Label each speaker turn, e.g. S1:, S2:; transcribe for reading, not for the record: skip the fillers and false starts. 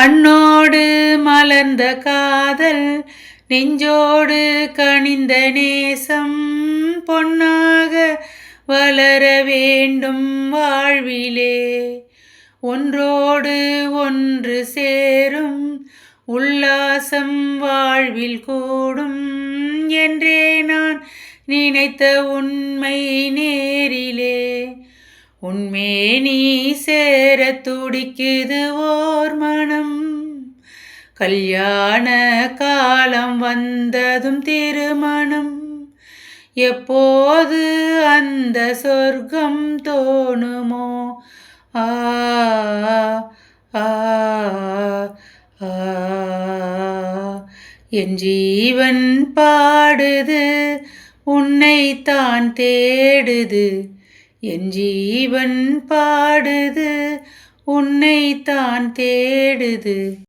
S1: கண்ணோடு மலர்ந்த காதல் நெஞ்சோடு கனிந்த நேசம் பொன்னாக வளர வேண்டும் வாழ்விலே. ஒன்றோடு ஒன்று சேரும் உல்லாசம் வாழ்வில் கூடும் என்றே நான் நினைத்த உண்மை நேரிலே. உன்மேனி சேர துடிக்குது ஓர் மனம், கல்யாண காலம் வந்ததும் திருமணம். எப்போது அந்த சொர்க்கம் தோணுமோ? ஆ ஆ ஆ என் ஜீவன் பாடுது, உன்னைத்தான் தேடுது. என் ஜீவன் பாடுது, உன்னைத்தான் தேடுது.